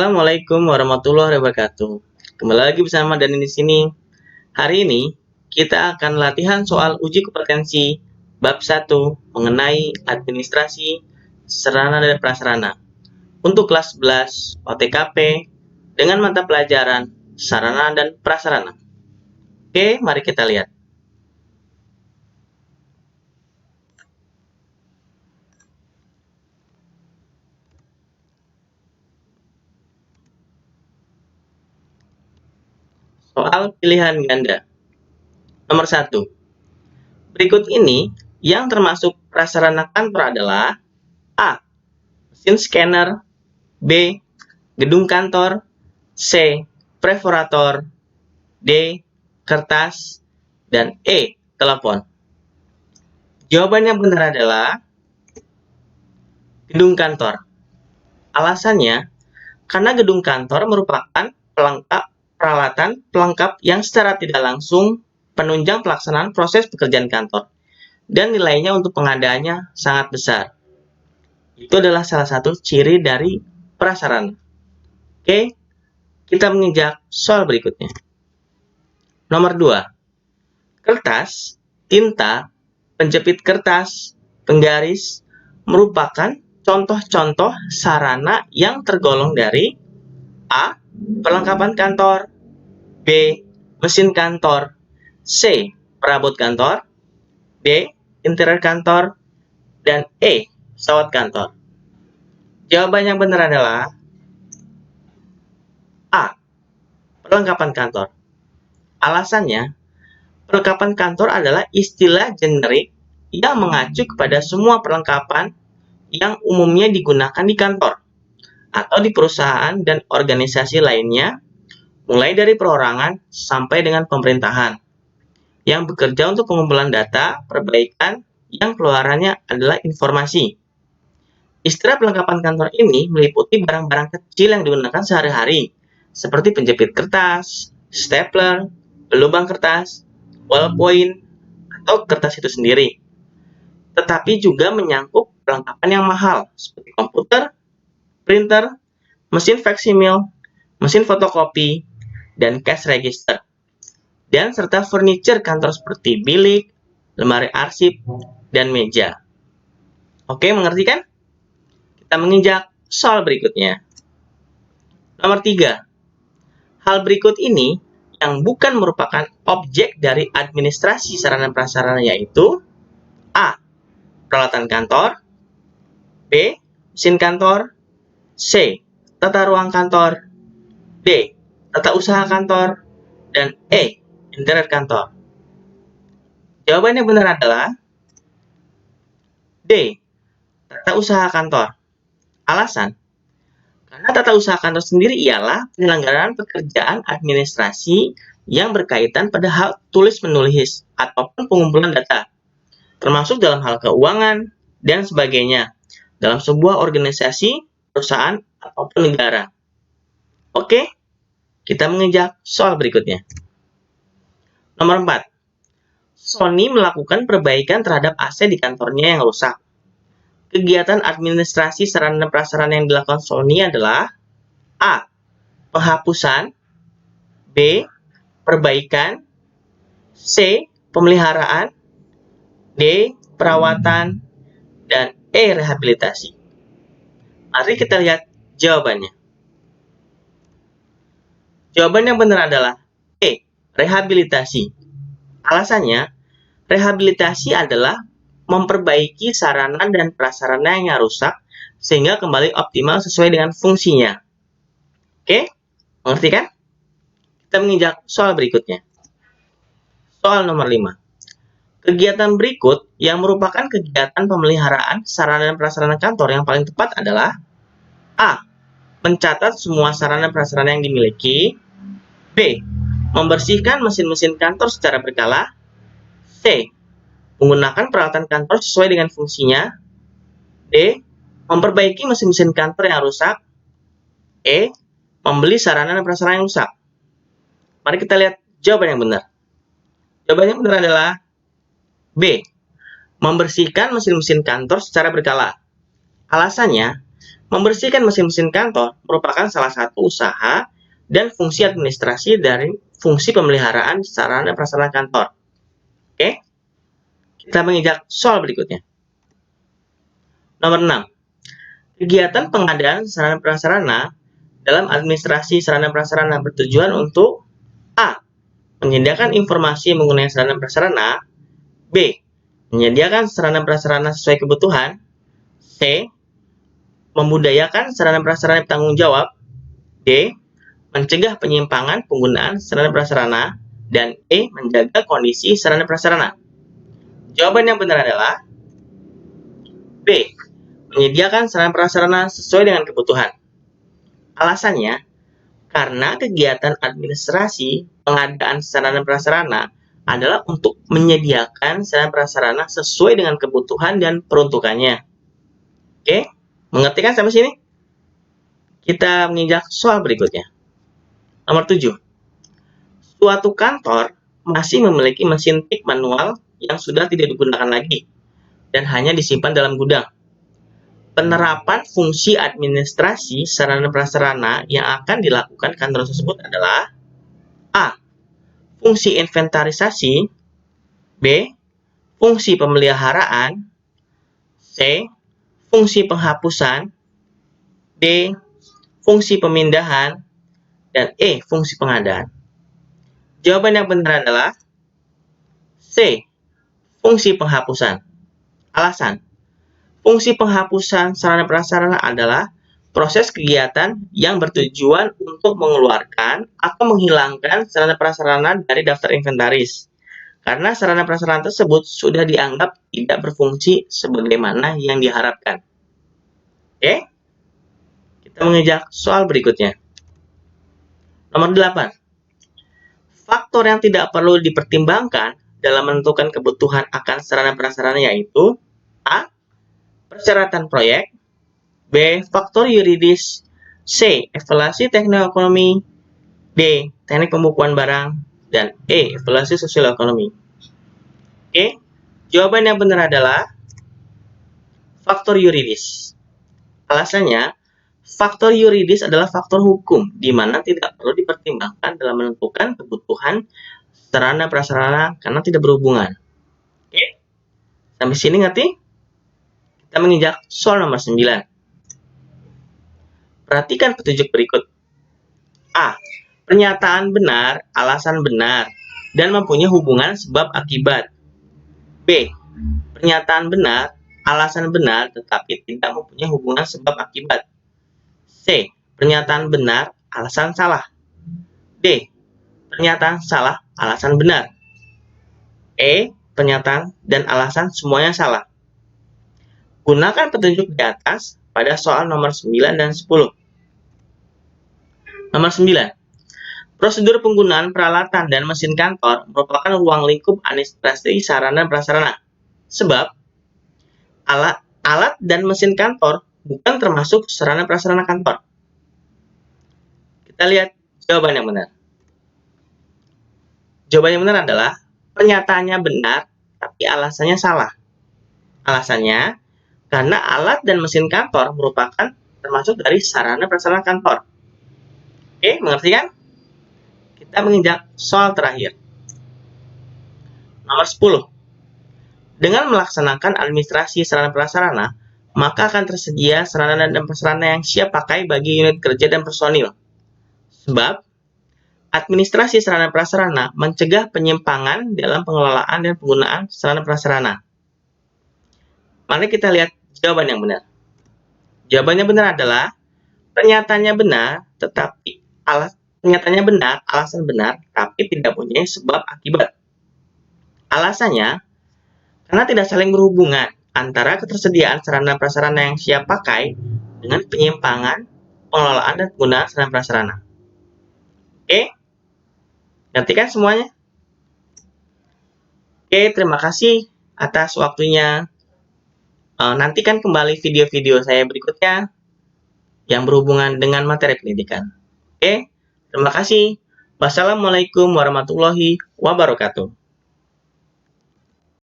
Assalamualaikum warahmatullahi wabarakatuh. Kembali lagi bersama Dani di sini. Hari ini kita akan latihan soal uji kompetensi bab 1 mengenai administrasi sarana dan prasarana untuk kelas 11 OTKP dengan mata pelajaran sarana dan prasarana. Oke, mari kita lihat. Soal pilihan ganda. Nomor 1. Berikut ini yang termasuk prasarana kantor adalah A. Mesin scanner, B. Gedung kantor, C. Perforator, D. Kertas, dan E. Telepon. Jawaban yang benar adalah gedung kantor. Alasannya, karena gedung kantor merupakan peralatan pelengkap yang secara tidak langsung penunjang pelaksanaan proses pekerjaan kantor, dan nilainya untuk pengadaannya sangat besar. Itu adalah salah satu ciri dari prasarana. Oke, kita menginjak soal berikutnya. Nomor 2. Kertas, tinta, penjepit kertas, penggaris merupakan contoh-contoh sarana yang tergolong dari A. Perlengkapan kantor, B. Mesin kantor, C. Perabot kantor, D. Interior kantor, dan E. Pesawat kantor. Jawaban yang benar adalah A. Perlengkapan kantor. Alasannya, perlengkapan kantor adalah istilah generik yang mengacu kepada semua perlengkapan yang umumnya digunakan di kantor atau di perusahaan dan organisasi lainnya, mulai dari perorangan sampai dengan pemerintahan, yang bekerja untuk pengumpulan data, perbaikan, yang keluarannya adalah informasi. Istilah perlengkapan kantor ini meliputi barang-barang kecil yang digunakan sehari-hari, seperti penjepit kertas, stapler, pelubang kertas, ballpoint, atau kertas itu sendiri. Tetapi juga menyangkut perlengkapan yang mahal, seperti komputer, printer, mesin faksimil, mesin fotokopi, dan cash register. Dan serta furniture kantor seperti bilik, lemari arsip, dan meja. Oke, mengerti kan? Kita menginjak soal berikutnya. Nomor 3. Hal berikut ini yang bukan merupakan objek dari administrasi sarana prasarana yaitu A. Peralatan kantor, B. Mesin kantor, C. Tata ruang kantor, D. Tata usaha kantor, dan E. Interior kantor. Jawaban yang benar adalah D. Tata usaha kantor. Alasan, karena tata usaha kantor sendiri ialah penyelenggaraan pekerjaan administrasi yang berkaitan pada hal tulis-menulis ataupun pengumpulan data, termasuk dalam hal keuangan dan sebagainya, dalam sebuah organisasi, perusahaan, ataupun negara. Oke, kita menginjak soal berikutnya. Nomor 4. Sony melakukan perbaikan terhadap AC di kantornya yang rusak. Kegiatan administrasi sarana dan prasarana yang dilakukan Sony adalah A. Penghapusan, B. Perbaikan, C. Pemeliharaan, D. Perawatan, dan E. Rehabilitasi. Mari kita lihat jawabannya. Jawaban yang benar adalah E. Rehabilitasi. Alasannya, rehabilitasi adalah memperbaiki sarana dan prasarana yang rusak sehingga kembali optimal sesuai dengan fungsinya. Oke, mengerti kan? Kita menginjak soal berikutnya. Soal nomor 5. Kegiatan berikut yang merupakan kegiatan pemeliharaan sarana dan prasarana kantor yang paling tepat adalah A. Mencatat semua sarana dan prasarana yang dimiliki, B. Membersihkan mesin-mesin kantor secara berkala, C. Menggunakan peralatan kantor sesuai dengan fungsinya, D. Memperbaiki mesin-mesin kantor yang rusak, E. Membeli sarana dan prasarana yang rusak. Mari kita lihat jawaban yang benar. Jawaban yang benar adalah B. Membersihkan mesin-mesin kantor secara berkala. Alasannya, Membersihkan mesin-mesin kantor merupakan salah satu usaha dan fungsi administrasi dari fungsi pemeliharaan sarana prasarana kantor. Oke, kita menginjak soal berikutnya. Nomor 6. Kegiatan pengadaan sarana prasarana dalam administrasi sarana prasarana bertujuan untuk A. Menyediakan informasi mengenai sarana prasarana. B. Menyediakan sarana prasarana sesuai kebutuhan. C. Membudayakan sarana prasarana bertanggung jawab. D. Mencegah penyimpangan penggunaan sarana prasarana. Dan E. Menjaga kondisi sarana prasarana. Jawaban yang benar adalah B. Menyediakan sarana prasarana sesuai dengan kebutuhan. Alasannya, karena kegiatan administrasi pengadaan sarana prasarana adalah untuk menyediakan sarana prasarana sesuai dengan kebutuhan dan peruntukannya. Oke, mengerti kan sampai sini? Kita menginjak soal berikutnya. Nomor 7. Suatu kantor masih memiliki mesin tik manual yang sudah tidak digunakan lagi dan hanya disimpan dalam gudang. Penerapan fungsi administrasi sarana prasarana yang akan dilakukan kantor tersebut adalah A. Fungsi inventarisasi. B. Fungsi pemeliharaan. C. Fungsi penghapusan. D. Fungsi pemindahan. Dan E. Fungsi pengadaan. Jawaban yang benar adalah C. Fungsi penghapusan. Alasan, fungsi penghapusan sarana prasarana adalah proses kegiatan yang bertujuan untuk mengeluarkan atau menghilangkan sarana prasarana dari daftar inventaris. Karena sarana prasarana tersebut sudah dianggap tidak berfungsi sebagaimana yang diharapkan. Oke? Kita mengejar soal berikutnya. Nomor 8. Faktor yang tidak perlu dipertimbangkan dalam menentukan kebutuhan akan sarana prasarana yaitu A. Persyaratan proyek. B. Faktor yuridis. C. Evaluasi teknik-ekonomi. D. Teknik pembukuan barang. Dan E. Evaluasi sosial ekonomi. Oke, jawaban yang benar adalah faktor yuridis. Alasannya, faktor yuridis adalah faktor hukum di mana tidak perlu dipertimbangkan dalam menentukan kebutuhan sarana prasarana karena tidak berhubungan. Oke, sampai sini ngerti? Kita menginjak soal nomor 9. Perhatikan petunjuk berikut. A. Pernyataan benar, alasan benar, dan mempunyai hubungan sebab akibat. B. Pernyataan benar, alasan benar, tetapi tidak mempunyai hubungan sebab akibat. C. Pernyataan benar, alasan salah. D. Pernyataan salah, alasan benar. E. Pernyataan dan alasan semuanya salah. Gunakan petunjuk di atas pada soal nomor 9 dan 10. Nomor 9. Prosedur penggunaan peralatan dan mesin kantor merupakan ruang lingkup administrasi sarana prasarana. Sebab, alat dan mesin kantor bukan termasuk sarana prasarana kantor. Kita lihat jawaban yang benar. Jawaban yang benar adalah pernyataannya benar, tapi alasannya salah. Alasannya, karena alat dan mesin kantor merupakan termasuk dari sarana prasarana kantor. Oke, mengerti kan? Kita menginjak soal terakhir. Nomor 10. Dengan melaksanakan administrasi sarana prasarana, maka akan tersedia sarana dan prasarana yang siap pakai bagi unit kerja dan personil. Sebab, administrasi sarana prasarana mencegah penyimpangan dalam pengelolaan dan penggunaan sarana prasarana. Mari kita lihat jawaban yang benar. Jawabannya benar adalah pernyataannya benar, alasan benar, tapi tidak punya sebab akibat. Alasannya, karena tidak saling berhubungan antara ketersediaan sarana prasarana yang siap pakai dengan penyimpangan, pengelolaan, dan penggunaan sarana prasarana. Oke? Ngerti kan semuanya? Oke, terima kasih atas waktunya. Nantikan kembali video-video saya berikutnya yang berhubungan dengan materi pendidikan. Oke, terima kasih. Wassalamualaikum warahmatullahi wabarakatuh.